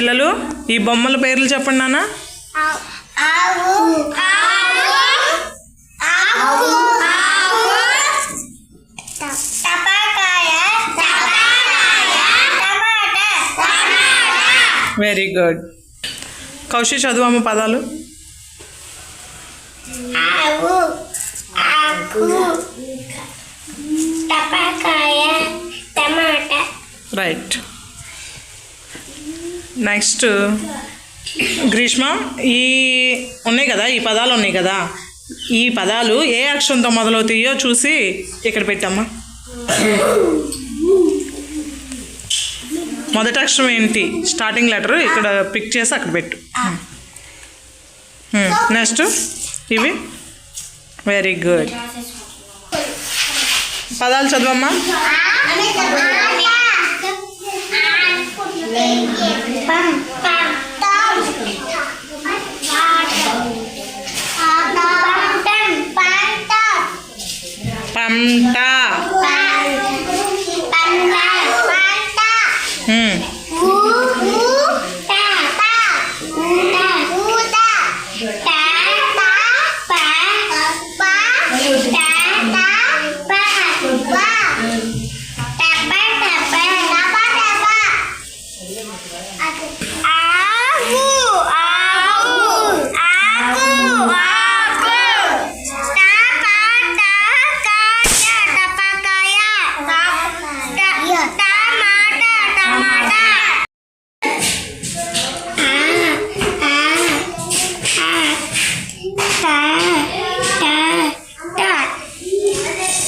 పిల్లలు ఈ బొమ్మల పేర్లు చెప్పండి నాన్న. Very good. కౌశి చదువమ్మ పదాలు. రైట్. నెక్స్ట్ గ్రీష్మ, ఈ ఉన్నాయి కదా, ఈ పదాలు ఉన్నాయి కదా, ఈ పదాలు ఏ అక్షరంతో మొదలవుతాయో చూసి ఇక్కడ పెట్టమ్మా. మొదటి అక్షరం ఏంటి? స్టార్టింగ్ లెటర్ ఇక్కడ పిక్ చేసి అక్కడ పెట్టు. నెక్స్ట్ ఇవి. Very good. పదాలు చదవమ్మా. పంట,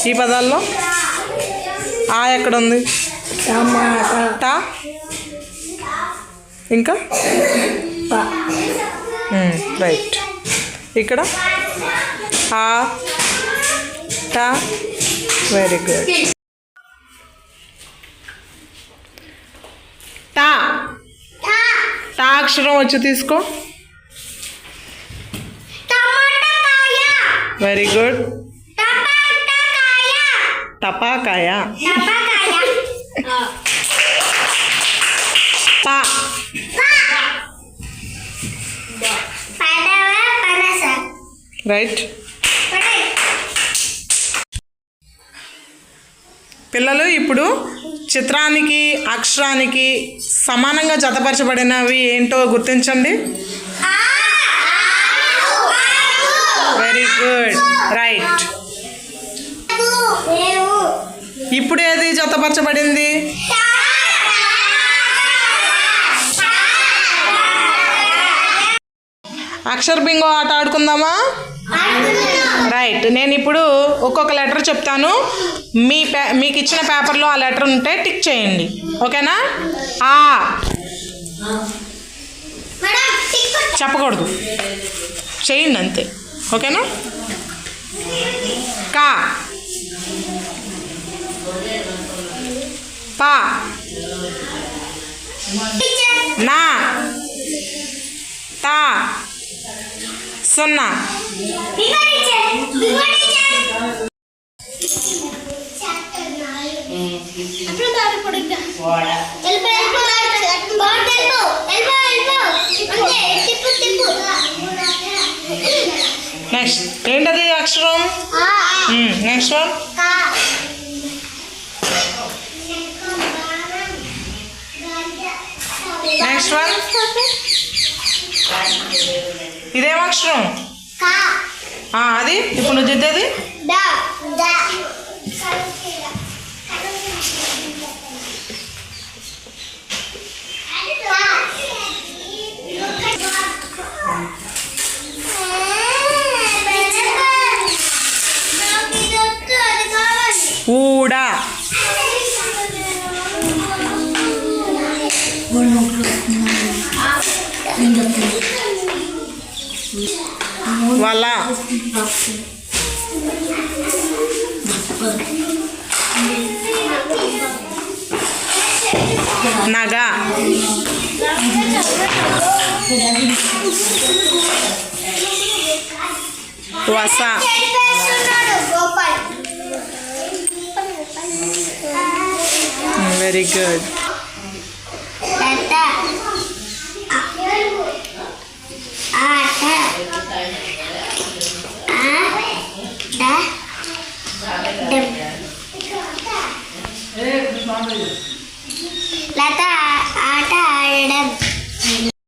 ఈ పదాల్లో ఆ ఎక్కడ ఉంది? టా, ఇంకా రైట్. ఇక్కడ ఆ, టా. Very good. టా, టా అక్షరం వచ్చి తీసుకో. Very good. టపాకాయ. పా, రైట్. పిల్లలు ఇప్పుడు చిత్రానికి అక్షరానికి సమానంగా జతపరచబడినవి ఏంటో గుర్తించండి. Very good, right. ఇప్పుడు ఏది జతపరచబడింది? అక్షర బింగో ఆట ఆడుకుందామా? రైట్. నేను ఇప్పుడు ఒక్కొక్క లెటర్ చెప్తాను. మీకు ఇచ్చిన పేపర్లో ఆ లెటర్ ఉంటే టిక్ చేయండి. ఓకేనా? ఆ చెప్పకూడదు, చేయండి అంతే. ఓకేనా? కా, పా, నా, తా, సున్నా. నెక్స్ట్ ఏంటది అక్షరం? Next one. Next one. ఇదేం అక్షరం? అది ఇప్పుడు నువ్వు దిద్దేది. ఊడా, వల, నగ, వస, వెరీ గుడ్. లత ఆట ఆడడం.